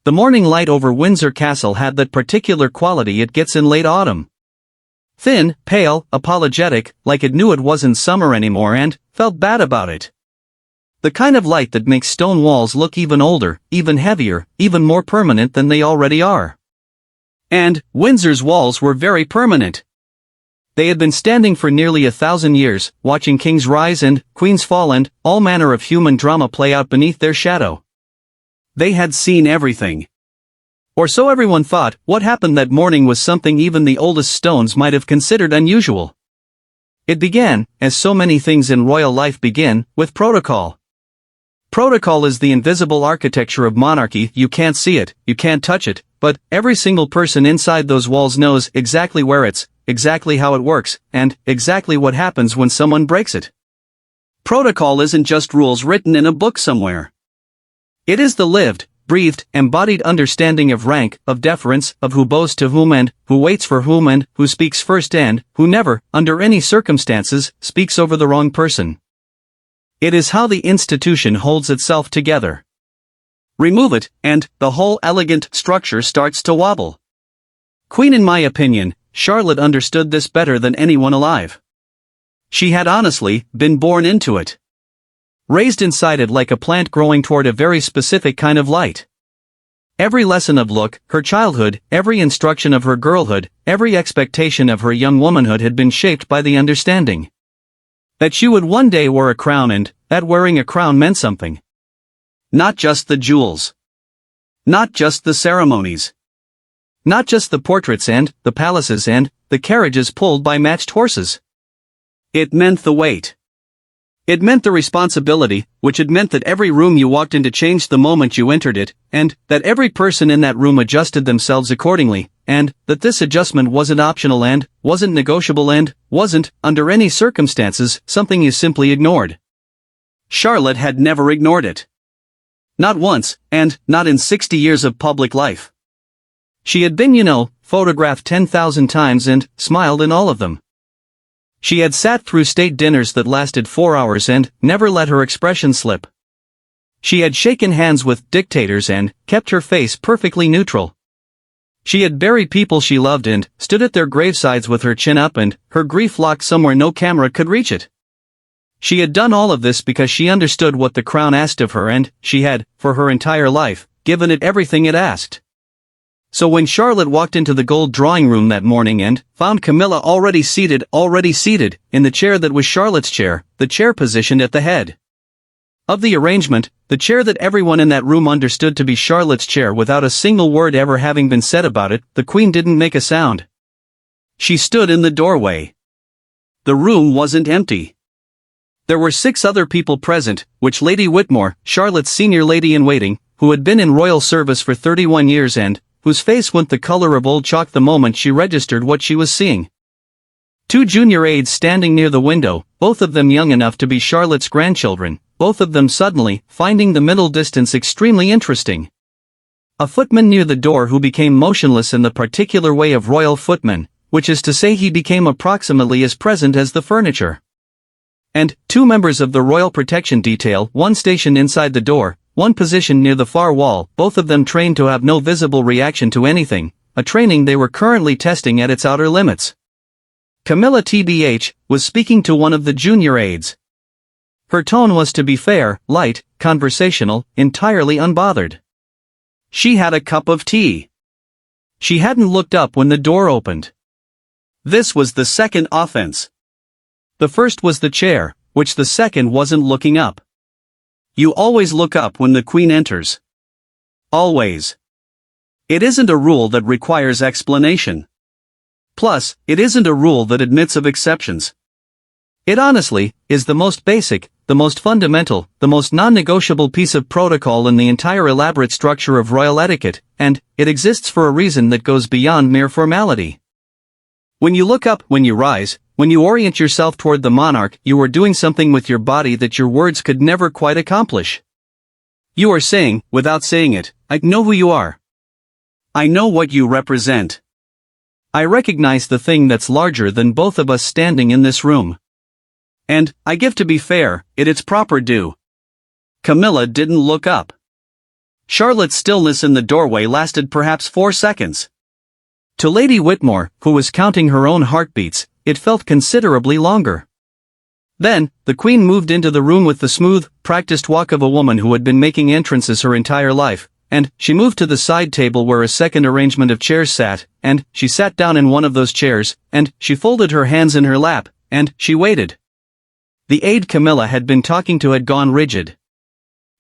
The morning light over Windsor Castle had that particular quality it gets in late autumn. Thin, pale, apologetic, like it knew it wasn't summer anymore and felt bad about it. The kind of light that makes stone walls look even older, even heavier, even more permanent than they already are. And Windsor's walls were very permanent. They had been standing for nearly 1,000 years, watching kings rise and queens fall and all manner of human drama play out beneath their shadow. They had seen everything. Or so everyone thought. What happened that morning was something even the oldest stones might have considered unusual. It began, as so many things in royal life begin, with protocol. Protocol is the invisible architecture of monarchy. You can't see it, you can't touch it, but every single person inside those walls knows exactly where it's, exactly how it works, and exactly what happens when someone breaks it. Protocol isn't just rules written in a book somewhere. It is the lived, breathed, embodied understanding of rank, of deference, of who bows to whom and who waits for whom and who speaks first and who never, under any circumstances, speaks over the wrong person. It is how the institution holds itself together. Remove it, and the whole elegant structure starts to wobble. Queen, in my opinion, Charlotte understood this better than anyone alive. She had honestly been born into it. Raised inside it like a plant growing toward a very specific kind of light. Every lesson of look, her childhood, every instruction of her girlhood, every expectation of her young womanhood had been shaped by the understanding that she would one day wear a crown and that wearing a crown meant something. Not just the jewels. Not just the ceremonies. Not just the portraits and the palaces and the carriages pulled by matched horses. It meant the weight. It meant the responsibility, which had meant that every room you walked into changed the moment you entered it, and that every person in that room adjusted themselves accordingly, and that this adjustment wasn't optional and wasn't negotiable and wasn't, under any circumstances, something you simply ignored. Charlotte had never ignored it. Not once, and not in 60 years of public life. She had been, photographed 10,000 times and smiled in all of them. She had sat through state dinners that lasted 4 hours and never let her expression slip. She had shaken hands with dictators and kept her face perfectly neutral. She had buried people she loved and stood at their gravesides with her chin up and her grief locked somewhere no camera could reach it. She had done all of this because she understood what the crown asked of her and she had, for her entire life, given it everything it asked. So when Charlotte walked into the gold drawing room that morning and found Camilla already seated in the chair that was Charlotte's chair, the chair positioned at the head of the arrangement, the chair that everyone in that room understood to be Charlotte's chair without a single word ever having been said about it, the Queen didn't make a sound. She stood in the doorway. The room wasn't empty. There were 6 other people present, which Lady Whitmore, Charlotte's senior lady-in-waiting, who had been in royal service for 31 years and whose face went the color of old chalk the moment she registered what she was seeing. 2 junior aides standing near the window, both of them young enough to be Charlotte's grandchildren, both of them suddenly finding the middle distance extremely interesting. A footman near the door who became motionless in the particular way of royal footmen, which is to say he became approximately as present as the furniture. And 2 members of the royal protection detail, one stationed inside the door, one positioned near the far wall, both of them trained to have no visible reaction to anything, a training they were currently testing at its outer limits. Camilla TBH was speaking to one of the junior aides. Her tone was to be fair, light, conversational, entirely unbothered. She had a cup of tea. She hadn't looked up when the door opened. This was the second offense. The first was the chair, which the second wasn't looking up. You always look up when the Queen enters. Always. It isn't a rule that requires explanation. Plus, it isn't a rule that admits of exceptions. It honestly is the most basic, the most fundamental, the most non-negotiable piece of protocol in the entire elaborate structure of royal etiquette, and it exists for a reason that goes beyond mere formality. When you look up, when you rise, when you orient yourself toward the monarch, you are doing something with your body that your words could never quite accomplish. You are saying, without saying it, I know who you are. I know what you represent. I recognize the thing that's larger than both of us standing in this room. And, I give to be fair, it its proper due. Camilla didn't look up. Charlotte's stillness in the doorway lasted perhaps 4 seconds. To Lady Whitmore, who was counting her own heartbeats, it felt considerably longer. Then, the Queen moved into the room with the smooth, practiced walk of a woman who had been making entrances her entire life, and she moved to the side table where a second arrangement of chairs sat, and she sat down in one of those chairs, and she folded her hands in her lap, and she waited. The aide Camilla had been talking to had gone rigid.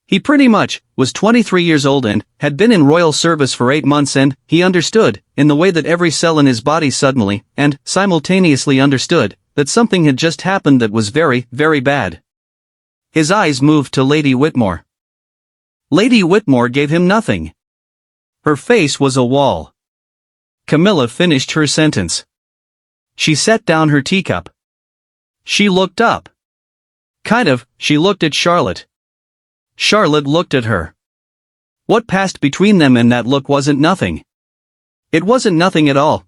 He pretty much was 23 years old and had been in royal service for 8 months, and he understood, in the way that every cell in his body suddenly and simultaneously understood, that something had just happened that was very, very bad. His eyes moved to Lady Whitmore. Lady Whitmore gave him nothing. Her face was a wall. Camilla finished her sentence. She set down her teacup. She looked up. She looked at Charlotte. Charlotte looked at her. What passed between them in that look wasn't nothing. It wasn't nothing at all,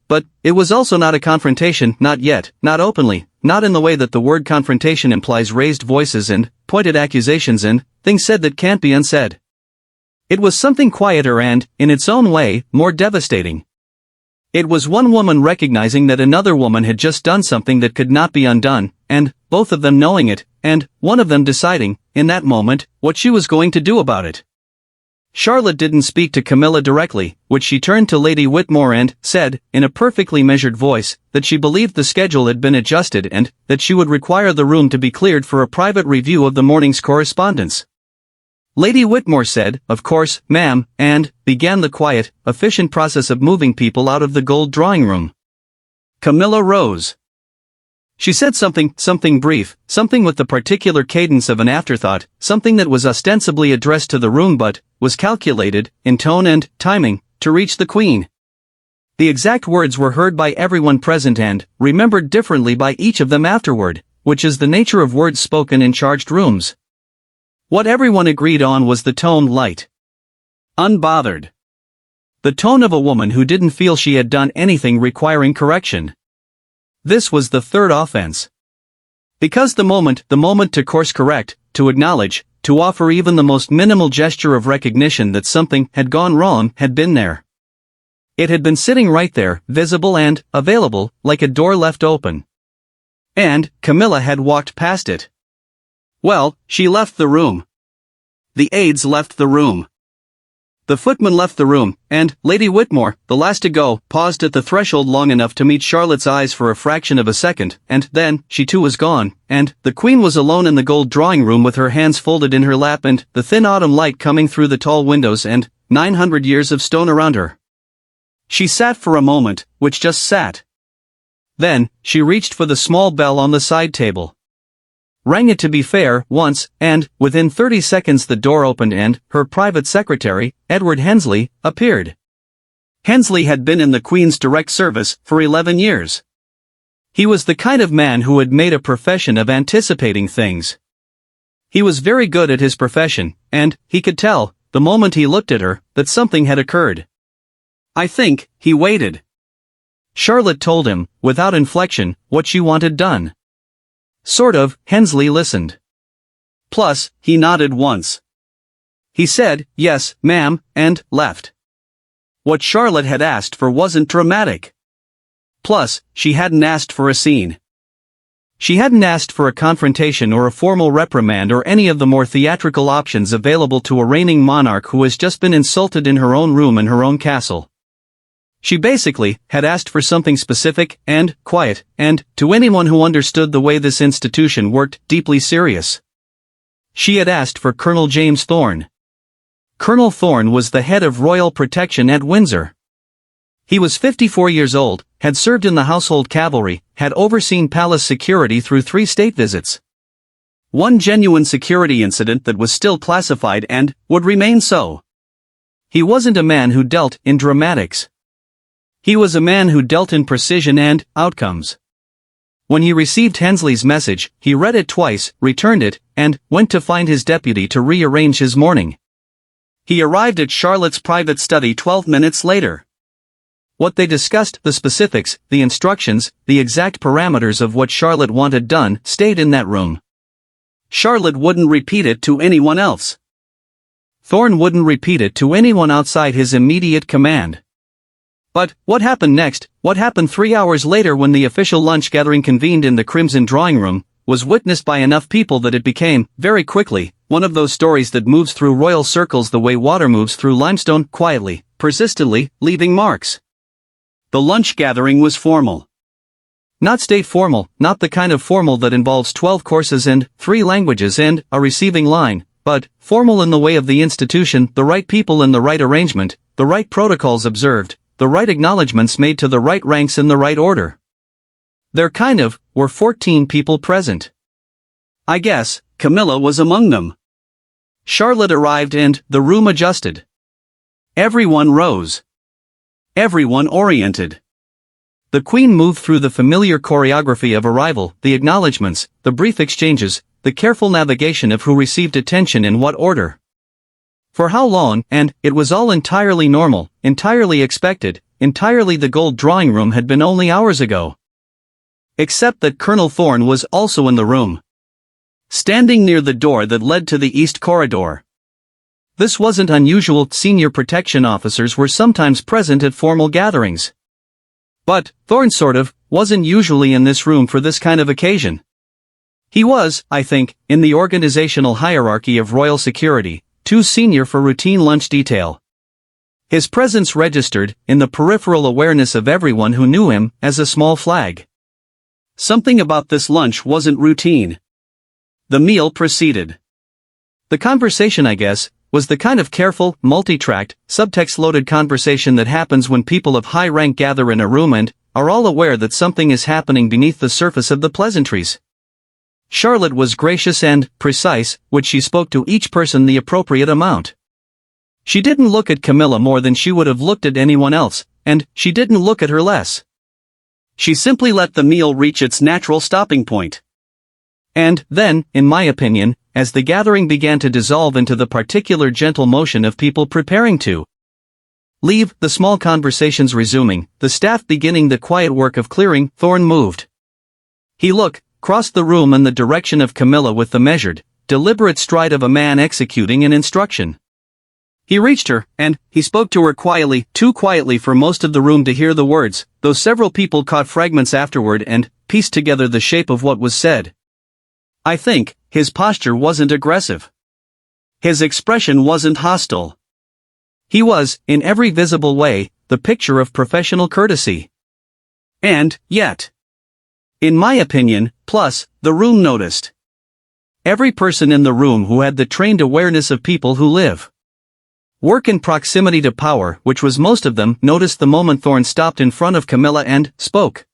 but it was also not a confrontation, not yet, not openly, not in the way that the word confrontation implies raised voices and pointed accusations and things said that can't be unsaid. It was something quieter and, in its own way, more devastating. It was one woman recognizing that another woman had just done something that could not be undone, and both of them knowing it, and one of them deciding, in that moment, what she was going to do about it. Charlotte didn't speak to Camilla directly, which she turned to Lady Whitmore and said, in a perfectly measured voice, that she believed the schedule had been adjusted and that she would require the room to be cleared for a private review of the morning's correspondence. Lady Whitmore said, "Of course, ma'am," and began the quiet, efficient process of moving people out of the gold drawing room. Camilla rose. She said something brief, something with the particular cadence of an afterthought, something that was ostensibly addressed to the room but was calculated, in tone and timing, to reach the Queen. The exact words were heard by everyone present and remembered differently by each of them afterward, which is the nature of words spoken in charged rooms. What everyone agreed on was the tone: light, unbothered. The tone of a woman who didn't feel she had done anything requiring correction. This was the third offense. Because the moment to course correct, to acknowledge, to offer even the most minimal gesture of recognition that something had gone wrong had been there. It had been sitting right there, visible and available, like a door left open. And Camilla had walked past it. Well, she left the room. The aides left the room. The footman left the room, and Lady Whitmore, the last to go, paused at the threshold long enough to meet Charlotte's eyes for a fraction of a second, and then, she too was gone, and the Queen was alone in the gold drawing room with her hands folded in her lap and the thin autumn light coming through the tall windows and 900 years of stone around her. She sat for a moment, which just sat. Then, she reached for the small bell on the side table. Rang it, to be fair, once, and within 30 seconds the door opened and her private secretary, Edward Hensley, appeared. Hensley had been in the Queen's direct service for 11 years. He was the kind of man who had made a profession of anticipating things. He was very good at his profession, and he could tell, the moment he looked at her, that something had occurred. "I think," he waited. Charlotte told him, without inflection, what she wanted done. Sort of, Hensley listened. Plus, he nodded once. He said, "Yes, ma'am," and left. What Charlotte had asked for wasn't dramatic. Plus, she hadn't asked for a scene. She hadn't asked for a confrontation or a formal reprimand or any of the more theatrical options available to a reigning monarch who has just been insulted in her own room in her own castle. She basically had asked for something specific and quiet, and, to anyone who understood the way this institution worked, deeply serious. She had asked for Colonel James Thorne. Colonel Thorne was the head of royal protection at Windsor. He was 54 years old, had served in the household cavalry, had overseen palace security through 3 state visits. One genuine security incident that was still classified and would remain so. He wasn't a man who dealt in dramatics. He was a man who dealt in precision and outcomes. When he received Hensley's message, he read it twice, returned it, and went to find his deputy to rearrange his morning. He arrived at Charlotte's private study 12 minutes later. What they discussed, the specifics, the instructions, the exact parameters of what Charlotte wanted done, stayed in that room. Charlotte wouldn't repeat it to anyone else. Thorne wouldn't repeat it to anyone outside his immediate command. But what happened next, what happened 3 hours later when the official lunch gathering convened in the Crimson drawing room, was witnessed by enough people that it became, very quickly, one of those stories that moves through royal circles the way water moves through limestone, quietly, persistently, leaving marks. The lunch gathering was formal. Not state formal, not the kind of formal that involves 12 courses and 3 languages and a receiving line, but formal in the way of the institution, the right people in the right arrangement, the right protocols observed, the right acknowledgements made to the right ranks in the right order. There were 14 people present. I guess, Camilla was among them. Charlotte arrived and the room adjusted. Everyone rose. Everyone oriented. The Queen moved through the familiar choreography of arrival, the acknowledgements, the brief exchanges, the careful navigation of who received attention in what order. For how long, and it was all entirely normal, entirely expected, entirely the gold drawing room had been only hours ago. Except that Colonel Thorne was also in the room. Standing near the door that led to the east corridor. This wasn't unusual, senior protection officers were sometimes present at formal gatherings. But, Thorne wasn't usually in this room for this kind of occasion. He was, I think, in the organizational hierarchy of royal security, too senior for routine lunch detail. His presence registered, in the peripheral awareness of everyone who knew him, as a small flag. Something about this lunch wasn't routine. The meal proceeded. The conversation, I guess, was the kind of careful, multi-tracked, subtext-loaded conversation that happens when people of high rank gather in a room and are all aware that something is happening beneath the surface of the pleasantries. Charlotte was gracious and precise, which she spoke to each person the appropriate amount. She didn't look at Camilla more than she would have looked at anyone else, and she didn't look at her less. She simply let the meal reach its natural stopping point. And then, in my opinion, as the gathering began to dissolve into the particular gentle motion of people preparing to leave, the small conversations resuming, the staff beginning the quiet work of clearing, Thorne moved. He crossed the room in the direction of Camilla with the measured, deliberate stride of a man executing an instruction. He reached her, and he spoke to her quietly, too quietly for most of the room to hear the words, though several people caught fragments afterward and pieced together the shape of what was said. I think, his posture wasn't aggressive. His expression wasn't hostile. He was, in every visible way, the picture of professional courtesy. And, yet, in my opinion, the room noticed. Every person in the room who had the trained awareness of people who work in proximity to power, which was most of them, noticed the moment Thorne stopped in front of Camilla and spoke.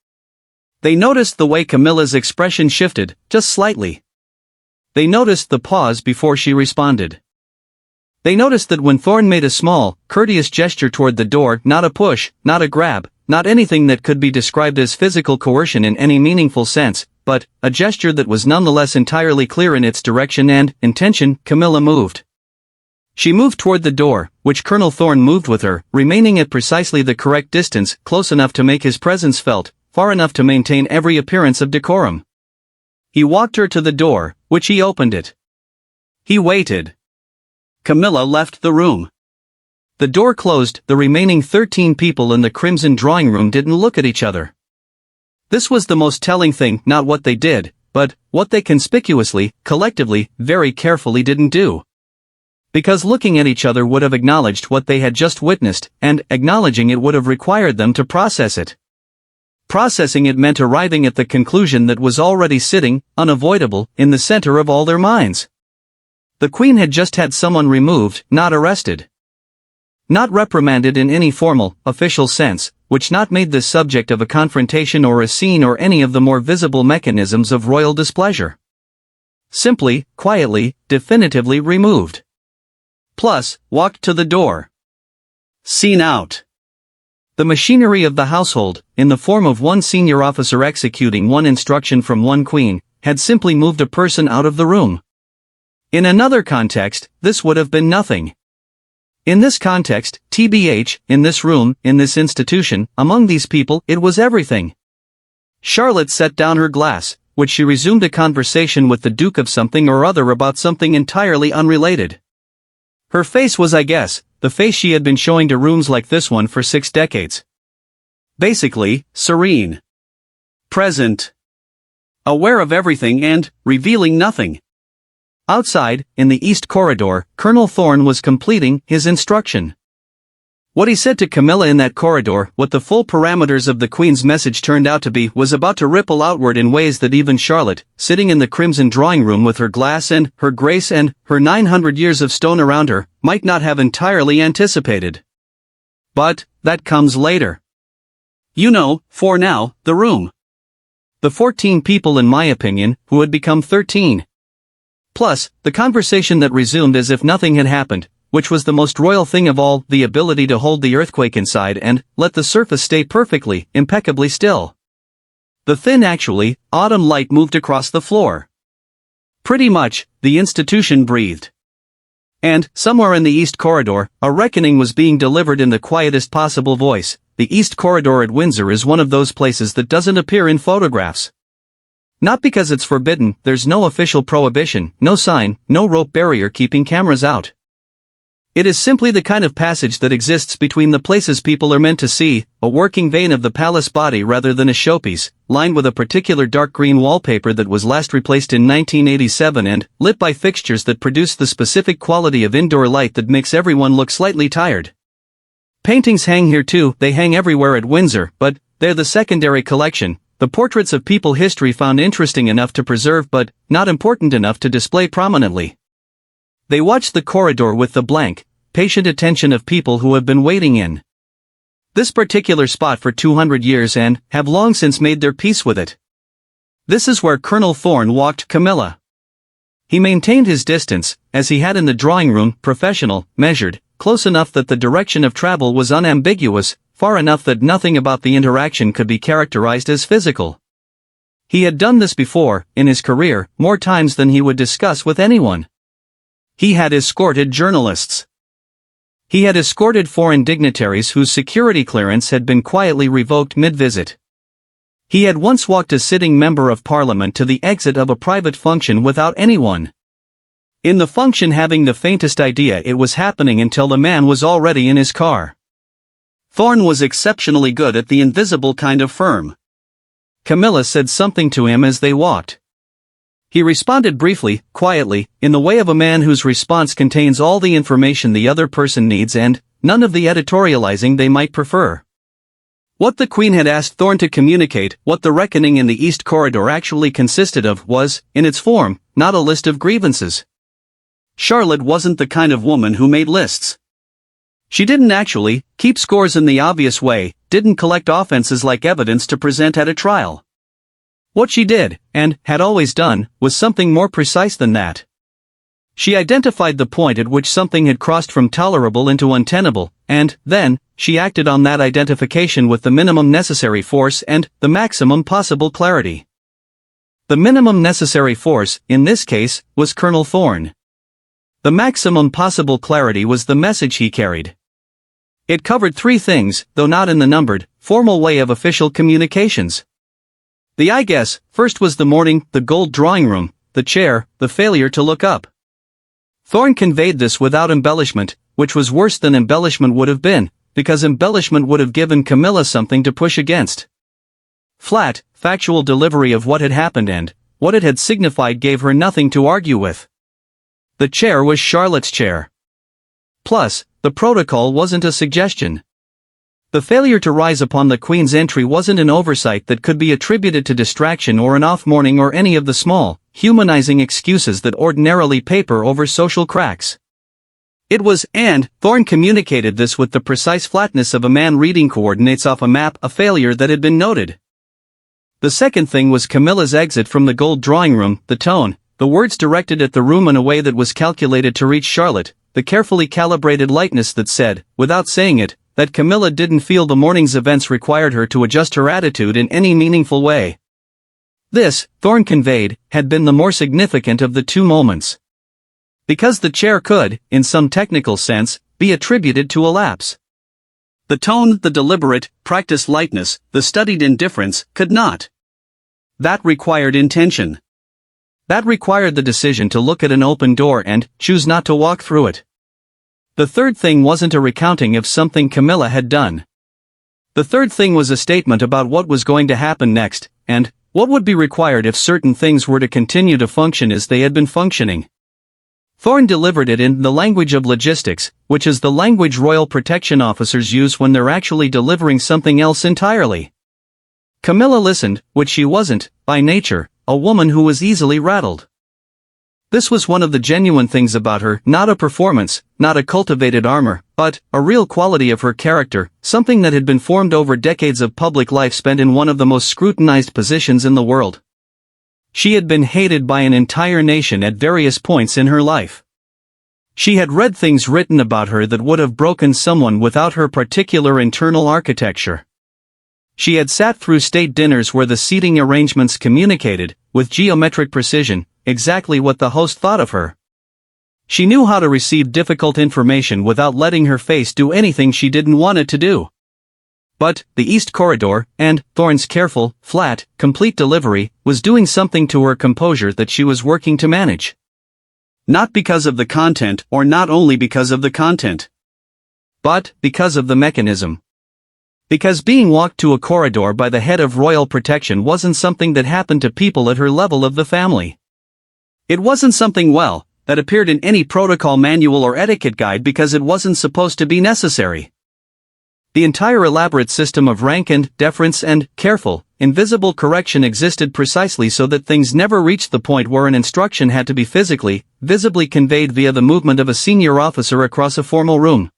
They noticed the way Camilla's expression shifted, just slightly. They noticed the pause before she responded. They noticed that when Thorne made a small, courteous gesture toward the door, not a push, not a grab, not anything that could be described as physical coercion in any meaningful sense, but a gesture that was nonetheless entirely clear in its direction and intention, Camilla moved. She moved toward the door, which Colonel Thorne moved with her, remaining at precisely the correct distance, close enough to make his presence felt, far enough to maintain every appearance of decorum. He walked her to the door, which he opened it. He waited. Camilla left the room. The door closed, the remaining 13 people in the Crimson drawing room didn't look at each other. This was the most telling thing, not what they did, but what they conspicuously, collectively, very carefully didn't do. Because looking at each other would have acknowledged what they had just witnessed, and acknowledging it would have required them to process it. Processing it meant arriving at the conclusion that was already sitting, unavoidable, in the center of all their minds. The Queen had just had someone removed, not arrested. Not reprimanded in any formal, official sense, which not made this subject of a confrontation or a scene or any of the more visible mechanisms of royal displeasure. Simply, quietly, definitively removed. Plus, walked to the door. Scene out. The machinery of the household, in the form of one senior officer executing one instruction from one queen, had simply moved a person out of the room. In another context, this would have been nothing. In this context, TBH, in this room, in this institution, among these people, it was everything. Charlotte set down her glass, which she resumed a conversation with the Duke of something or other about something entirely unrelated. Her face was, I guess, the face she had been showing to rooms like this one for 6 decades. Basically, serene. Present. Aware of everything and revealing nothing. Outside, in the East Corridor, Colonel Thorne was completing his instruction. What he said to Camilla in that corridor, what the full parameters of the Queen's message turned out to be, was about to ripple outward in ways that even Charlotte, sitting in the crimson drawing room with her glass and her grace and her 900 years of stone around her, might not have entirely anticipated. But that comes later. You know, for now, the room. The 14 people, in my opinion, who had become 13. Plus, the conversation that resumed as if nothing had happened, which was the most royal thing of all, the ability to hold the earthquake inside and let the surface stay perfectly, impeccably still. The thin, actually, autumn light moved across the floor. Pretty much, the institution breathed. And, somewhere in the East Corridor, a reckoning was being delivered in the quietest possible voice. The East Corridor at Windsor is one of those places that doesn't appear in photographs. Not because it's forbidden, there's no official prohibition, no sign, no rope barrier keeping cameras out. It is simply the kind of passage that exists between the places people are meant to see, a working vein of the palace body rather than a showpiece, lined with a particular dark green wallpaper that was last replaced in 1987 and lit by fixtures that produce the specific quality of indoor light that makes everyone look slightly tired. Paintings hang here too, they hang everywhere at Windsor, but they're the secondary collection, the portraits of people history found interesting enough to preserve but not important enough to display prominently. They watch the corridor with the blank, patient attention of people who have been waiting in this particular spot for 200 years and have long since made their peace with it. This is where Colonel Thorne walked Camilla. He maintained his distance, as he had in the drawing room, professional, measured, close enough that the direction of travel was unambiguous, far enough that nothing about the interaction could be characterized as physical. He had done this before, in his career, more times than he would discuss with anyone. He had escorted journalists. He had escorted foreign dignitaries whose security clearance had been quietly revoked mid-visit. He had once walked a sitting member of parliament to the exit of a private function without anyone in the function having the faintest idea it was happening until the man was already in his car. Thorne was exceptionally good at the invisible kind of firm. Camilla said something to him as they walked. He responded briefly, quietly, in the way of a man whose response contains all the information the other person needs and none of the editorializing they might prefer. What the Queen had asked Thorne to communicate, what the reckoning in the East Corridor actually consisted of, was, in its form, not a list of grievances. Charlotte wasn't the kind of woman who made lists. She didn't actually keep scores in the obvious way, didn't collect offenses like evidence to present at a trial. What she did, and had always done, was something more precise than that. She identified the point at which something had crossed from tolerable into untenable, and, then, she acted on that identification with the minimum necessary force and the maximum possible clarity. The minimum necessary force, in this case, was Colonel Thorne. The maximum possible clarity was the message he carried. It covered 3 things, though not in the numbered, formal way of official communications. The I guess, first was the morning, the gold drawing room, the chair, the failure to look up. Thorne conveyed this without embellishment, which was worse than embellishment would have been, because embellishment would have given Camilla something to push against. Flat, factual delivery of what had happened and what it had signified gave her nothing to argue with. The chair was Charlotte's chair. Plus, the protocol wasn't a suggestion. The failure to rise upon the Queen's entry wasn't an oversight that could be attributed to distraction or an off morning or any of the small, humanizing excuses that ordinarily paper over social cracks. It was, and Thorne communicated this with the precise flatness of a man reading coordinates off a map, a failure that had been noted. The second thing was Camilla's exit from the gold drawing room, the tone, the words directed at the room in a way that was calculated to reach Charlotte, the carefully calibrated lightness that said, without saying it, that Camilla didn't feel the morning's events required her to adjust her attitude in any meaningful way. This, Thorne conveyed, had been the more significant of the 2 moments. Because the chair could, in some technical sense, be attributed to a lapse. The tone, the deliberate, practiced lightness, the studied indifference, could not. That required intention. That required the decision to look at an open door and choose not to walk through it. The third thing wasn't a recounting of something Camilla had done. The third thing was a statement about what was going to happen next, and what would be required if certain things were to continue to function as they had been functioning. Thorne delivered it in the language of logistics, which is the language royal protection officers use when they're actually delivering something else entirely. Camilla listened, which she wasn't, by nature, a woman who was easily rattled. This was one of the genuine things about her, not a performance, not a cultivated armor, but a real quality of her character, something that had been formed over decades of public life spent in one of the most scrutinized positions in the world. She had been hated by an entire nation at various points in her life. She had read things written about her that would have broken someone without her particular internal architecture. She had sat through state dinners where the seating arrangements communicated, with geometric precision, exactly what the host thought of her. She knew how to receive difficult information without letting her face do anything she didn't want it to do. But the East Corridor, and Thorne's careful, flat, complete delivery, was doing something to her composure that she was working to manage. Not because of the content, or not only because of the content, but because of the mechanism. Because being walked to a corridor by the head of royal protection wasn't something that happened to people at her level of the family. It wasn't something, that appeared in any protocol manual or etiquette guide because it wasn't supposed to be necessary. The entire elaborate system of rank and deference and careful, invisible correction existed precisely so that things never reached the point where an instruction had to be physically, visibly conveyed via the movement of a senior officer across a formal room.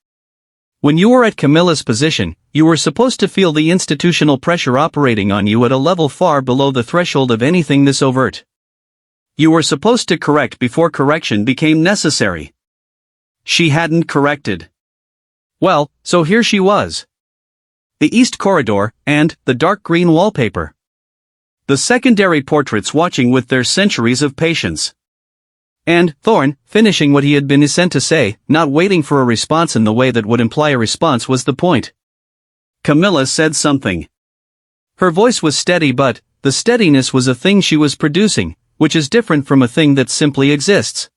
When you were at Camilla's position, you were supposed to feel the institutional pressure operating on you at a level far below the threshold of anything this overt. You were supposed to correct before correction became necessary. She hadn't corrected. Well, so here she was. The East Corridor, and the dark green wallpaper. The secondary portraits watching with their centuries of patience. And Thorne, finishing what he had been sent to say, not waiting for a response in the way that would imply a response was the point. Camilla said something. Her voice was steady, but the steadiness was a thing she was producing, which is different from a thing that simply exists.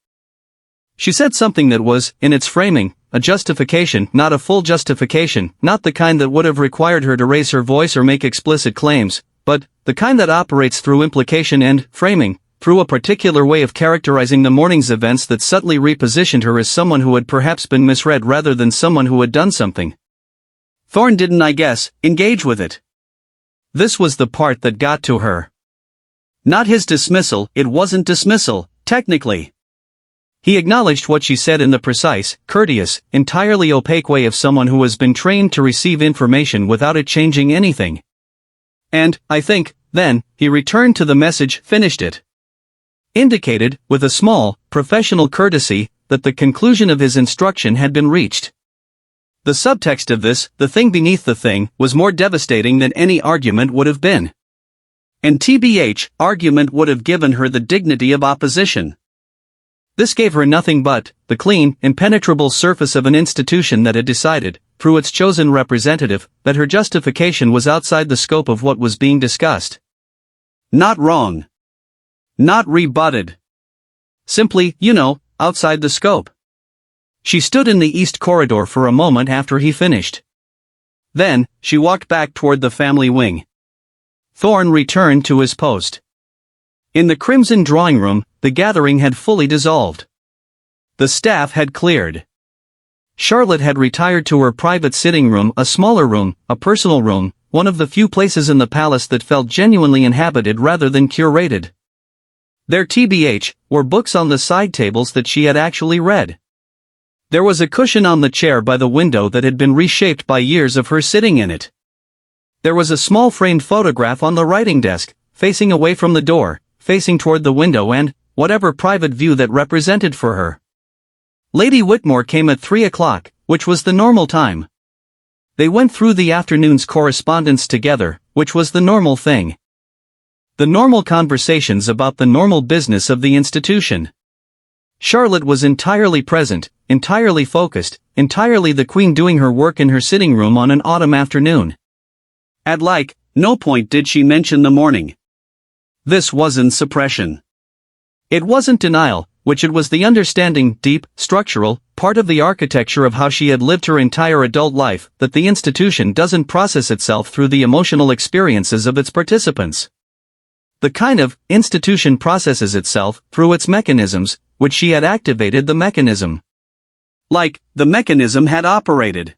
She said something that was, in its framing, a justification, not a full justification, not the kind that would have required her to raise her voice or make explicit claims, but the kind that operates through implication and framing, through a particular way of characterizing the morning's events that subtly repositioned her as someone who had perhaps been misread rather than someone who had done something. Thorne didn't, engage with it. This was the part that got to her. Not his dismissal, it wasn't dismissal, technically. He acknowledged what she said in the precise, courteous, entirely opaque way of someone who has been trained to receive information without it changing anything. And, then, he returned to the message, finished it. Indicated, with a small, professional courtesy, that the conclusion of his instruction had been reached. The subtext of this, the thing beneath the thing, was more devastating than any argument would have been. And TBH, argument would have given her the dignity of opposition. This gave her nothing but the clean, impenetrable surface of an institution that had decided, through its chosen representative, that her justification was outside the scope of what was being discussed. Not wrong. Not rebutted. Simply, outside the scope. She stood in the East Corridor for a moment after he finished. Then, she walked back toward the family wing. Thorne returned to his post. In the crimson drawing room, the gathering had fully dissolved. The staff had cleared. Charlotte had retired to her private sitting room, a smaller room, a personal room, one of the few places in the palace that felt genuinely inhabited rather than curated. There TBH, were books on the side tables that she had actually read. There was a cushion on the chair by the window that had been reshaped by years of her sitting in it. There was a small framed photograph on the writing desk, facing away from the door, facing toward the window and whatever private view that represented for her. Lady Whitmore came at 3 o'clock, which was the normal time. They went through the afternoon's correspondence together, which was the normal thing. The normal conversations about the normal business of the institution. Charlotte was entirely present, entirely focused, entirely the queen doing her work in her sitting room on an autumn afternoon. At no point did she mention the morning. This wasn't suppression. It wasn't denial, which it was the understanding, deep, structural, part of the architecture of how she had lived her entire adult life, that the institution doesn't process itself through the emotional experiences of its participants. The kind of institution processes itself through its mechanisms, which she had activated the mechanism. Like, the mechanism had operated.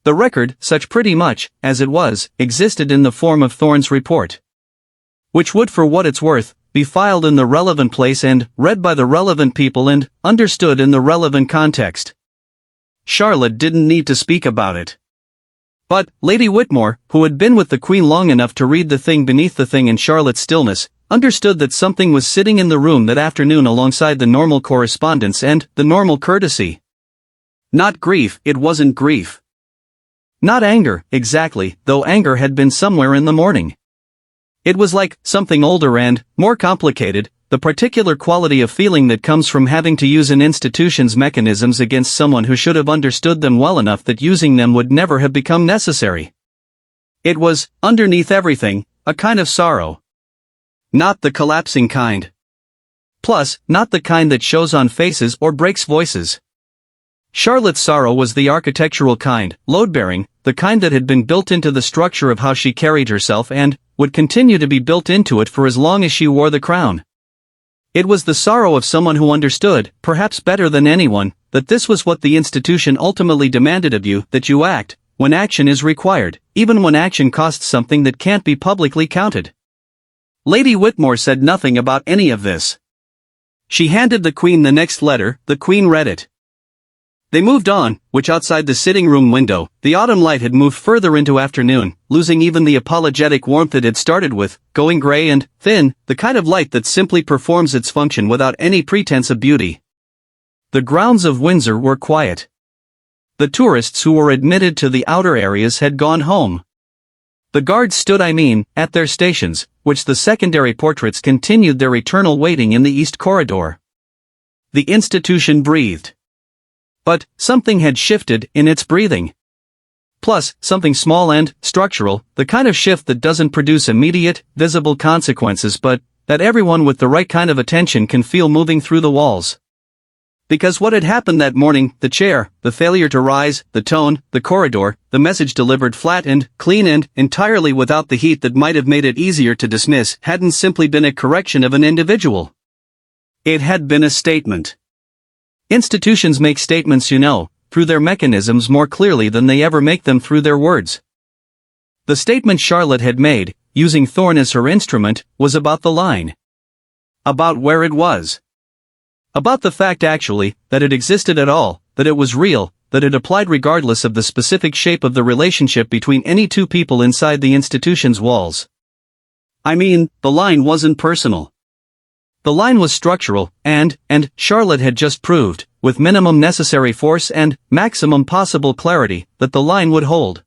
The record, such pretty much, as it was, existed in the form of Thorne's report. Which would, for what it's worth, be filed in the relevant place and read by the relevant people and understood in the relevant context. Charlotte didn't need to speak about it. But Lady Whitmore, who had been with the Queen long enough to read the thing beneath the thing in Charlotte's stillness, understood that something was sitting in the room that afternoon alongside the normal correspondence and the normal courtesy. Not grief, it wasn't grief. Not anger, exactly, though anger had been somewhere in the morning. It was like something older and more complicated, the particular quality of feeling that comes from having to use an institution's mechanisms against someone who should have understood them well enough that using them would never have become necessary. It was, underneath everything, a kind of sorrow. Not the collapsing kind. Plus, not the kind that shows on faces or breaks voices. Charlotte's sorrow was the architectural kind, load-bearing, the kind that had been built into the structure of how she carried herself and would continue to be built into it for as long as she wore the crown. It was the sorrow of someone who understood, perhaps better than anyone, that this was what the institution ultimately demanded of you, that you act, when action is required, even when action costs something that can't be publicly counted. Lady Whitmore said nothing about any of this. She handed the Queen the next letter, the Queen read it. They moved on, which outside the sitting room window, the autumn light had moved further into afternoon, losing even the apologetic warmth it had started with, going gray and thin, the kind of light that simply performs its function without any pretense of beauty. The grounds of Windsor were quiet. The tourists who were admitted to the outer areas had gone home. The guards stood, at their stations, which the secondary portraits continued their eternal waiting in the east corridor. The institution breathed. But something had shifted in its breathing. Plus, something small and structural, the kind of shift that doesn't produce immediate, visible consequences but that everyone with the right kind of attention can feel moving through the walls. Because what had happened that morning, the chair, the failure to rise, the tone, the corridor, the message delivered flat and clean and entirely without the heat that might have made it easier to dismiss, hadn't simply been a correction of an individual. It had been a statement. Institutions make statements, through their mechanisms more clearly than they ever make them through their words. The statement Charlotte had made, using Thorne as her instrument, was about the line. About where it was. About the fact actually, that it existed at all, that it was real, that it applied regardless of the specific shape of the relationship between any two people inside the institution's walls. The line wasn't personal. The line was structural, and Charlotte had just proved, with minimum necessary force and maximum possible clarity, that the line would hold.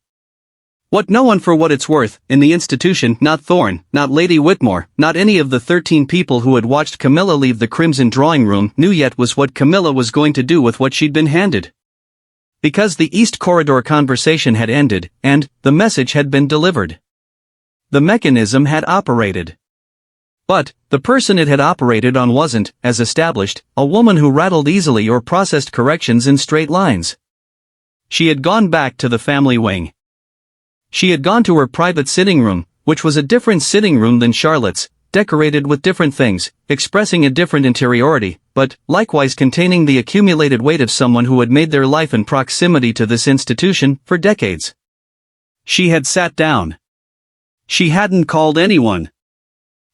What no one, for what it's worth, in the institution, not Thorne, not Lady Whitmore, not any of the 13 people who had watched Camilla leave the Crimson drawing room, knew yet was what Camilla was going to do with what she'd been handed. Because the East Corridor conversation had ended, and the message had been delivered. The mechanism had operated. But the person it had operated on wasn't, as established, a woman who rattled easily or processed corrections in straight lines. She had gone back to the family wing. She had gone to her private sitting room, which was a different sitting room than Charlotte's, decorated with different things, expressing a different interiority, but likewise containing the accumulated weight of someone who had made their life in proximity to this institution for decades. She had sat down. She hadn't called anyone.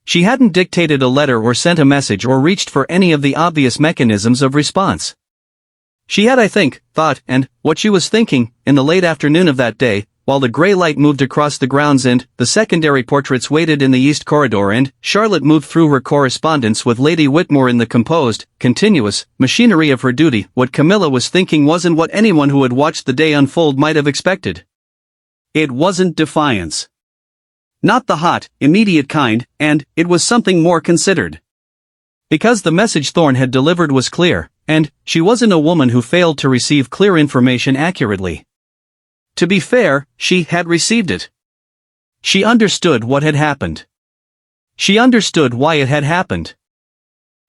She hadn't dictated a letter or sent a message or reached for any of the obvious mechanisms of response. She had, thought, and what she was thinking, in the late afternoon of that day, while the gray light moved across the grounds and the secondary portraits waited in the east corridor and Charlotte moved through her correspondence with Lady Whitmore in the composed, continuous machinery of her duty, what Camilla was thinking wasn't what anyone who had watched the day unfold might have expected. It wasn't defiance. Not the hot, immediate kind, and it was something more considered. Because the message Thorne had delivered was clear, and she wasn't a woman who failed to receive clear information accurately. To be fair, she had received it. She understood what had happened. She understood why it had happened.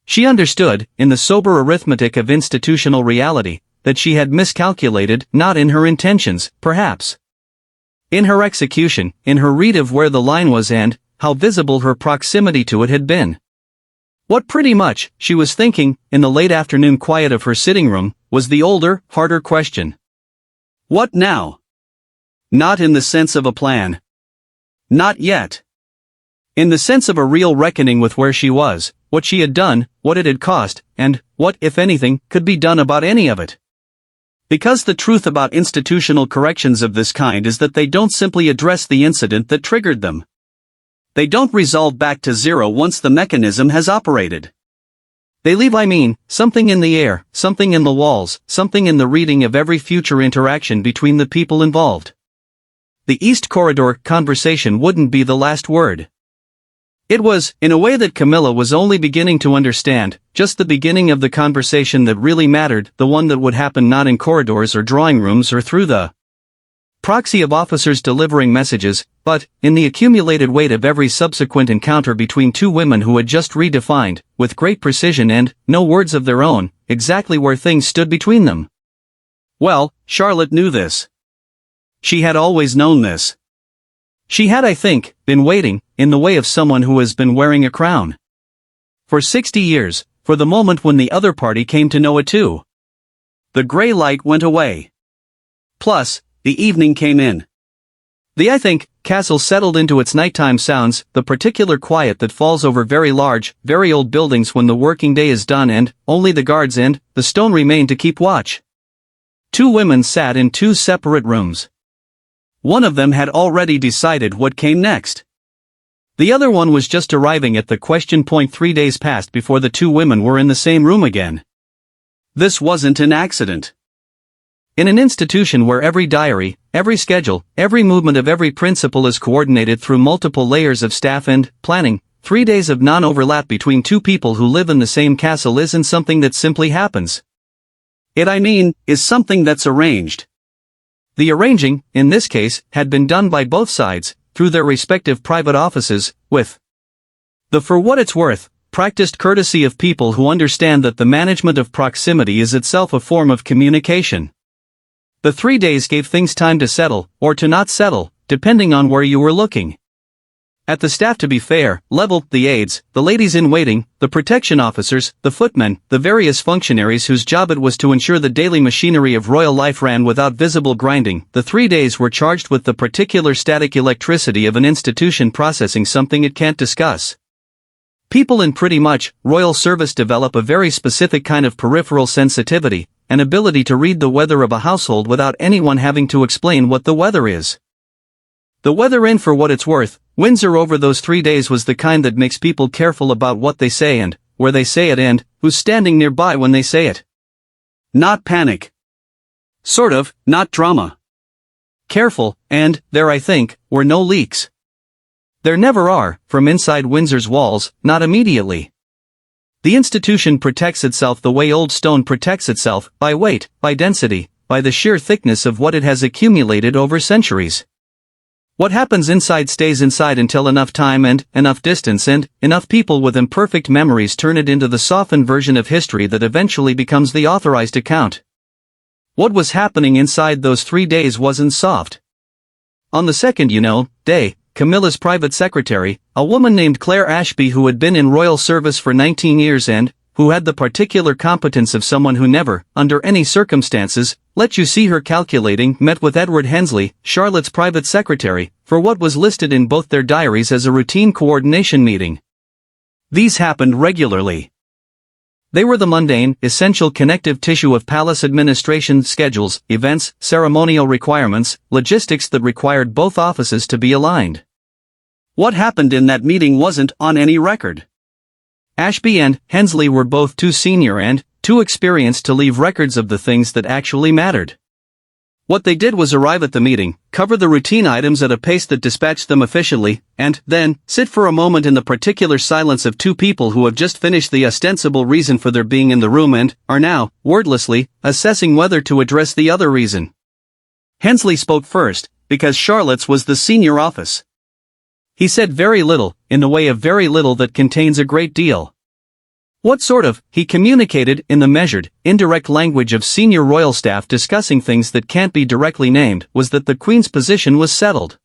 She understood, in the sober arithmetic of institutional reality, that she had miscalculated, not in her intentions, perhaps. In her execution, in her read of where the line was and how visible her proximity to it had been. What pretty much, she was thinking, in the late afternoon quiet of her sitting room, was the older, harder question. What now? Not in the sense of a plan. Not yet. In the sense of a real reckoning with where she was, what she had done, what it had cost, and what, if anything, could be done about any of it. Because the truth about institutional corrections of this kind is that they don't simply address the incident that triggered them. They don't resolve back to zero once the mechanism has operated. They leave, something in the air, something in the walls, something in the reading of every future interaction between the people involved. The East Corridor conversation wouldn't be the last word. It was, in a way that Camilla was only beginning to understand, just the beginning of the conversation that really mattered, the one that would happen not in corridors or drawing rooms or through the proxy of officers delivering messages, but in the accumulated weight of every subsequent encounter between two women who had just redefined, with great precision and no words of their own, exactly where things stood between them. Well, Charlotte knew this. She had always known this. She had, been waiting, in the way of someone who has been wearing a crown. For 60 years, for the moment when the other party came to know it too. The gray light went away. Plus, the evening came in. The castle settled into its nighttime sounds, the particular quiet that falls over very large, very old buildings when the working day is done and only the guards and the stone remain to keep watch. Two women sat in two separate rooms. One of them had already decided what came next. The other one was just arriving at the question point 3 days past before the two women were in the same room again. This wasn't an accident. In an institution where every diary, every schedule, every movement of every principal is coordinated through multiple layers of staff and planning, 3 days of non-overlap between two people who live in the same castle isn't something that simply happens. It is something that's arranged. The arranging, in this case, had been done by both sides, through their respective private offices, with the for what it's worth, practiced courtesy of people who understand that the management of proximity is itself a form of communication. The 3 days gave things time to settle, or to not settle, depending on where you were looking. At the staff, to be fair, level, the aides, the ladies-in-waiting, the protection officers, the footmen, the various functionaries whose job it was to ensure the daily machinery of royal life ran without visible grinding, the 3 days were charged with the particular static electricity of an institution processing something it can't discuss. People in pretty much royal service develop a very specific kind of peripheral sensitivity, an ability to read the weather of a household without anyone having to explain what the weather is. The weather, in for what it's worth, Windsor over those 3 days was the kind that makes people careful about what they say and where they say it and who's standing nearby when they say it. Not panic. Sort of, not drama. Careful, and there were no leaks. There never are, from inside Windsor's walls, not immediately. The institution protects itself the way old stone protects itself, by weight, by density, by the sheer thickness of what it has accumulated over centuries. What happens inside stays inside until enough time and enough distance and enough people with imperfect memories turn it into the softened version of history that eventually becomes the authorized account. What was happening inside those 3 days wasn't soft. On the second day, Camilla's private secretary, a woman named Claire Ashby who had been in royal service for 19 years and who had the particular competence of someone who never, under any circumstances, let you see her calculating, met with Edward Hensley, Charlotte's private secretary, for what was listed in both their diaries as a routine coordination meeting. These happened regularly. They were the mundane, essential connective tissue of palace administration, schedules, events, ceremonial requirements, logistics that required both offices to be aligned. What happened in that meeting wasn't on any record. Ashby and Hensley were both too senior and too experienced to leave records of the things that actually mattered. What they did was arrive at the meeting, cover the routine items at a pace that dispatched them efficiently, and then sit for a moment in the particular silence of two people who have just finished the ostensible reason for their being in the room and are now, wordlessly, assessing whether to address the other reason. Hensley spoke first, because Charlotte's was the senior office. He said very little, in the way of very little that contains a great deal. What sort of, he communicated in the measured, indirect language of senior royal staff discussing things that can't be directly named, was that the Queen's position was settled.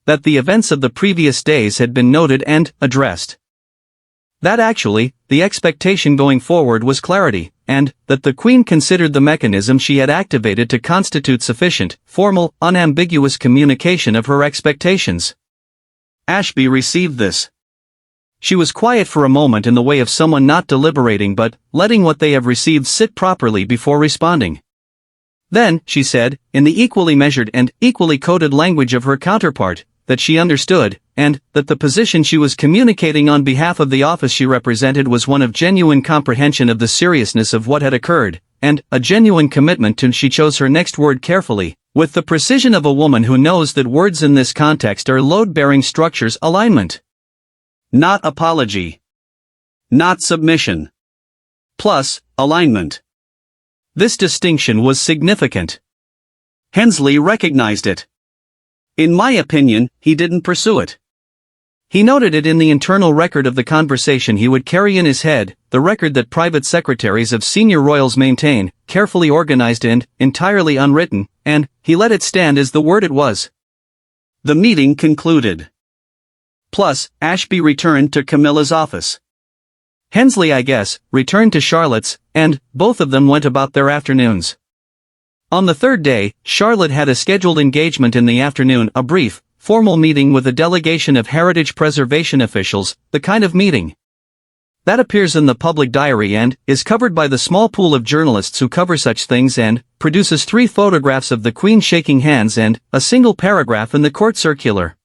That the events of the previous days had been noted and addressed. That actually, the expectation going forward was clarity, and that the Queen considered the mechanism she had activated to constitute sufficient, formal, unambiguous communication of her expectations. Ashby received this. She was quiet for a moment in the way of someone not deliberating but letting what they have received sit properly before responding. Then, she said, in the equally measured and equally coded language of her counterpart, that she understood, and that the position she was communicating on behalf of the office she represented was one of genuine comprehension of the seriousness of what had occurred, and a genuine commitment to. She chose her next word carefully, with the precision of a woman who knows that words in this context are load-bearing structures. Alignment. Not apology. Not submission. Plus, alignment. This distinction was significant. Hensley recognized it. In my opinion, he didn't pursue it. He noted it in the internal record of the conversation he would carry in his head, the record that private secretaries of senior royals maintain, carefully organized and entirely unwritten, and he let it stand as the word it was. The meeting concluded. Plus, Ashby returned to Camilla's office. Hensley, I guess, returned to Charlotte's, and both of them went about their afternoons. On the third day, Charlotte had a scheduled engagement in the afternoon, a brief, formal meeting with a delegation of heritage preservation officials, the kind of meeting that appears in the public diary and is covered by the small pool of journalists who cover such things and produces 3 photographs of the Queen shaking hands and a single paragraph in the court circular.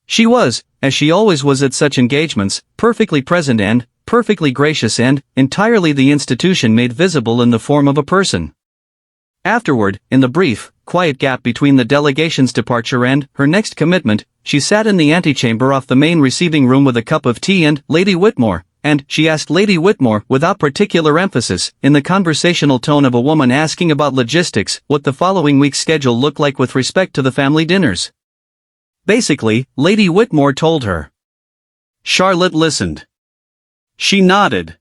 She was, as she always was at such engagements, perfectly present and perfectly gracious and entirely the institution made visible in the form of a person. Afterward, in the brief, quiet gap between the delegation's departure and her next commitment, she sat in the antechamber off the main receiving room with a cup of tea and Lady Whitmore, and she asked Lady Whitmore, without particular emphasis, in the conversational tone of a woman asking about logistics, what the following week's schedule looked like with respect to the family dinners. Basically, Lady Whitmore told her. Charlotte listened. She nodded.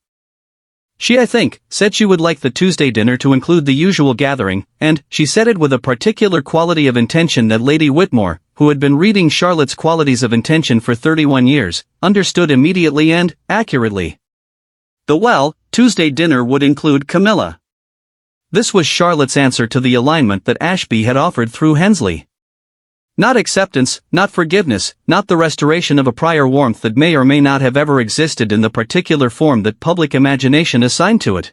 She, I think, said she would like the Tuesday dinner to include the usual gathering, and she said it with a particular quality of intention that Lady Whitmore, who had been reading Charlotte's qualities of intention for 31 years, understood immediately and accurately. The Tuesday dinner would include Camilla. This was Charlotte's answer to the alignment that Ashby had offered through Hensley. Not acceptance, not forgiveness, not the restoration of a prior warmth that may or may not have ever existed in the particular form that public imagination assigned to it.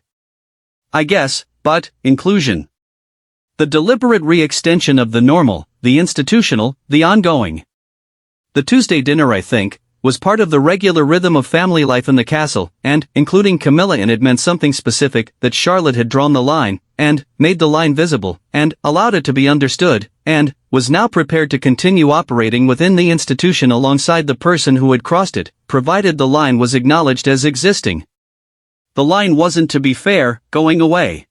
I guess, but inclusion. The deliberate re-extension of the normal, the institutional, the ongoing. The Tuesday dinner, I think, was part of the regular rhythm of family life in the castle, and, including Camilla in it, meant something specific, that Charlotte had drawn the line, and made the line visible, and allowed it to be understood, and was now prepared to continue operating within the institution alongside the person who had crossed it, provided the line was acknowledged as existing. The line wasn't, to be fair, going away.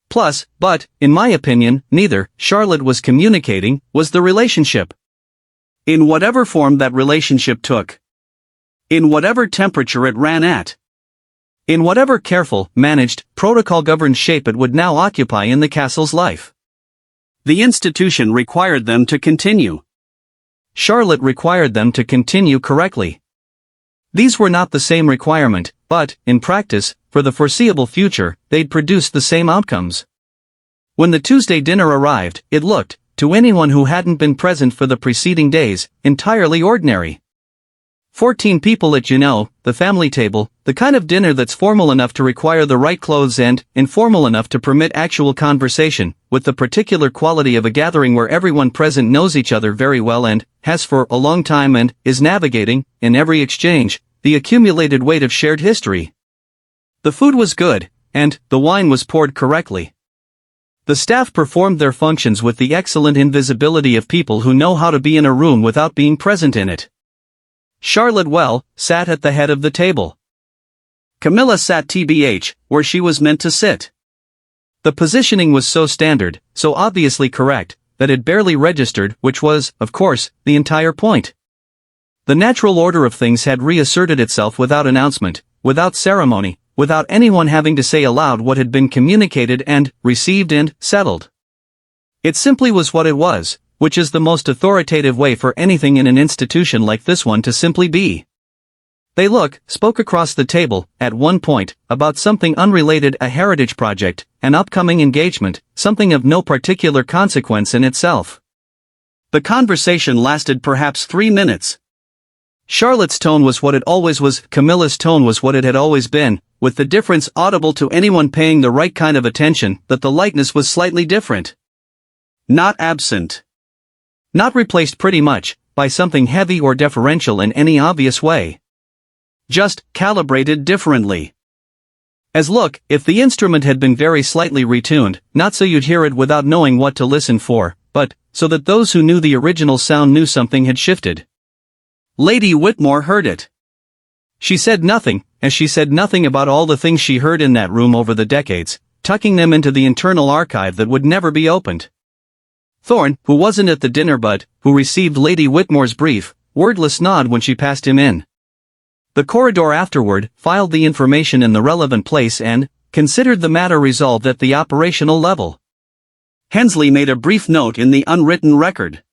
Plus, but, in my opinion, neither Charlotte was communicating, was the relationship. In whatever form that relationship took. In whatever temperature it ran at. In whatever careful, managed, protocol-governed shape it would now occupy in the castle's life. The institution required them to continue. Charlotte required them to continue correctly. These were not the same requirement, but, in practice, for the foreseeable future, they'd produce the same outcomes. When the Tuesday dinner arrived, it looked, to anyone who hadn't been present for the preceding days, entirely ordinary. 14 people at, the family table, the kind of dinner that's formal enough to require the right clothes and informal enough to permit actual conversation, with the particular quality of a gathering where everyone present knows each other very well and has for a long time and is navigating, in every exchange, the accumulated weight of shared history. The food was good, and the wine was poured correctly. The staff performed their functions with the excellent invisibility of people who know how to be in a room without being present in it. Charlotte sat at the head of the table. Camilla sat tbh, where she was meant to sit. The positioning was so standard, so obviously correct, that it barely registered, which was, of course, the entire point. The natural order of things had reasserted itself without announcement, without ceremony, without anyone having to say aloud what had been communicated and received and settled. It simply was what it was, which is the most authoritative way for anything in an institution like this one to simply be. They spoke across the table, at one point, about something unrelated, a heritage project, an upcoming engagement, something of no particular consequence in itself. The conversation lasted perhaps 3 minutes. Charlotte's tone was what it always was, Camilla's tone was what it had always been, with the difference audible to anyone paying the right kind of attention, that the lightness was slightly different. Not absent. Not replaced pretty much, by something heavy or deferential in any obvious way. Just calibrated differently. As if the instrument had been very slightly retuned, not so you'd hear it without knowing what to listen for, but so that those who knew the original sound knew something had shifted. Lady Whitmore heard it. She said nothing, as she said nothing about all the things she heard in that room over the decades, tucking them into the internal archive that would never be opened. Thorne, who wasn't at the dinner but who received Lady Whitmore's brief, wordless nod when she passed him in. The corridor afterward filed the information in the relevant place and considered the matter resolved at the operational level. Hensley made a brief note in the unwritten record.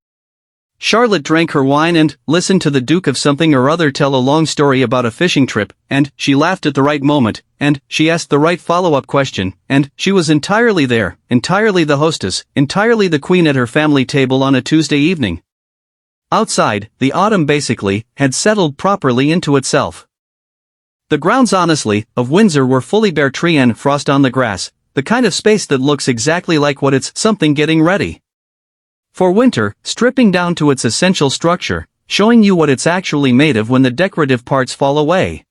Charlotte drank her wine and listened to the Duke of something or other tell a long story about a fishing trip, and she laughed at the right moment, and she asked the right follow-up question, and she was entirely there, entirely the hostess, entirely the queen at her family table on a Tuesday evening. Outside, the autumn basically had settled properly into itself. The grounds honestly of Windsor were fully bare, tree and frost on the grass, the kind of space that looks exactly like what it's something getting ready for winter, stripping down to its essential structure, showing you what it's actually made of when the decorative parts fall away.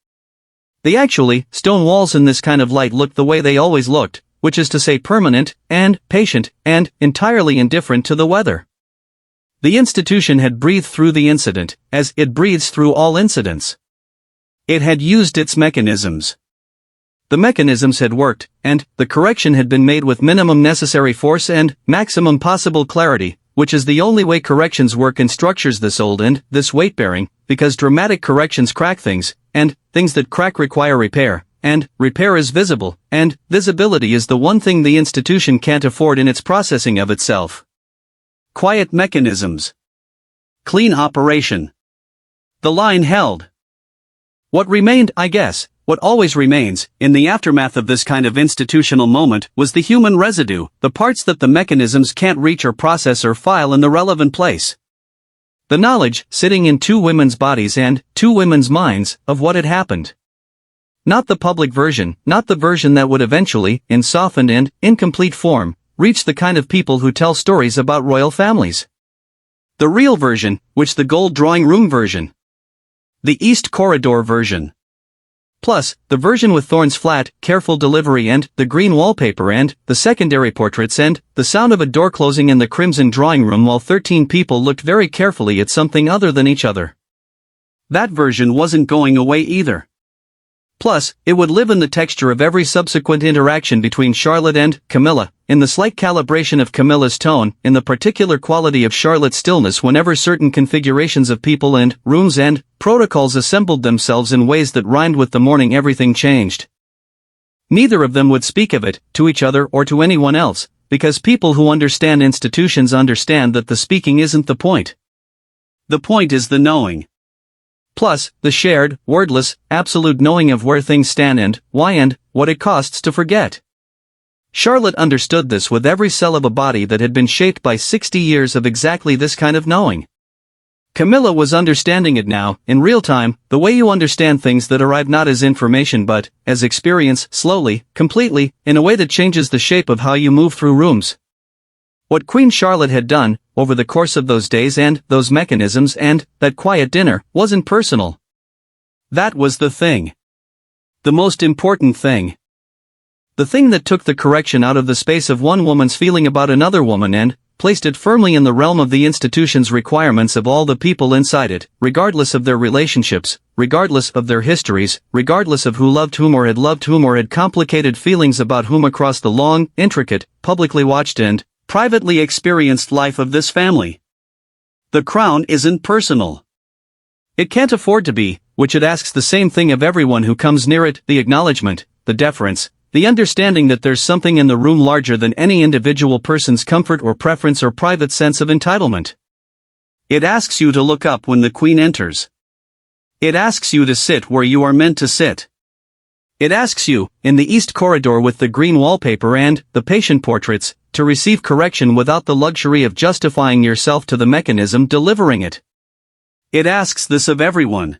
The actually stone walls in this kind of light looked the way they always looked, which is to say permanent, and patient, and entirely indifferent to the weather. The institution had breathed through the incident, as it breathes through all incidents. It had used its mechanisms. The mechanisms had worked, and the correction had been made with minimum necessary force and maximum possible clarity, which is the only way corrections work in structures this old and this weight-bearing, because dramatic corrections crack things, and things that crack require repair, and repair is visible, and visibility is the one thing the institution can't afford in its processing of itself. Quiet mechanisms. Clean operation. The line held. What remained, I guess, what always remains, in the aftermath of this kind of institutional moment, was the human residue, the parts that the mechanisms can't reach or process or file in the relevant place. The knowledge, sitting in 2 women's bodies and 2 women's minds, of what had happened. Not the public version, not the version that would eventually, in softened and incomplete form, reach the kind of people who tell stories about royal families. The real version, which the gold drawing room version. The East Corridor version. Plus, the version with Thorne's flat, careful delivery and the green wallpaper and the secondary portraits and the sound of a door closing in the crimson drawing room while 13 people looked very carefully at something other than each other. That version wasn't going away either. Plus, it would live in the texture of every subsequent interaction between Charlotte and Camilla, in the slight calibration of Camilla's tone, in the particular quality of Charlotte's stillness whenever certain configurations of people and rooms and protocols assembled themselves in ways that rhymed with the morning everything changed. Neither of them would speak of it, to each other or to anyone else, because people who understand institutions understand that the speaking isn't the point. The point is the knowing. Plus, the shared, wordless, absolute knowing of where things stand and why and what it costs to forget. Charlotte understood this with every cell of a body that had been shaped by 60 years of exactly this kind of knowing. Camilla was understanding it now, in real time, the way you understand things that arrive not as information but as experience, slowly, completely, in a way that changes the shape of how you move through rooms. What Queen Charlotte had done, over the course of those days and those mechanisms and that quiet dinner, wasn't personal. That was the thing. The most important thing. The thing that took the correction out of the space of one woman's feeling about another woman and placed it firmly in the realm of the institution's requirements of all the people inside it, regardless of their relationships, regardless of their histories, regardless of who loved whom or had complicated feelings about whom across the long, intricate, publicly watched and privately experienced life of this family. The crown isn't personal. It can't afford to be, which it asks the same thing of everyone who comes near it, the acknowledgement, the deference, the understanding that there's something in the room larger than any individual person's comfort or preference or private sense of entitlement. It asks you to look up when the Queen enters. It asks you to sit where you are meant to sit. It asks you, in the East Corridor with the green wallpaper and the patient portraits, to receive correction without the luxury of justifying yourself to the mechanism delivering it. It asks this of everyone.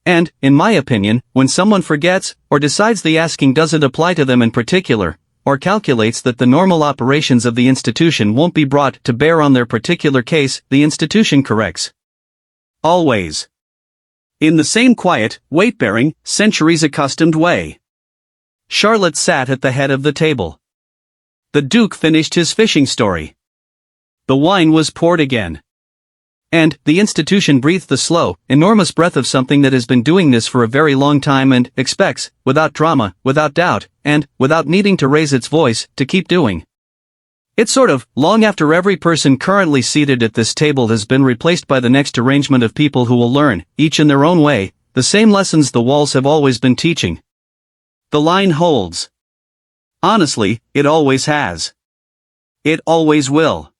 And, in my opinion, when someone forgets, or decides the asking doesn't apply to them in particular, or calculates that the normal operations of the institution won't be brought to bear on their particular case, the institution corrects. Always. In the same quiet, weight-bearing, centuries-accustomed way. Charlotte sat at the head of the table. The Duke finished his fishing story. The wine was poured again. And the institution breathed the slow, enormous breath of something that has been doing this for a very long time and expects, without drama, without doubt, and, without needing to raise its voice, to keep doing. It's sort of, long after every person currently seated at this table has been replaced by the next arrangement of people who will learn, each in their own way, the same lessons the walls have always been teaching. The line holds. Honestly, it always has. It always will.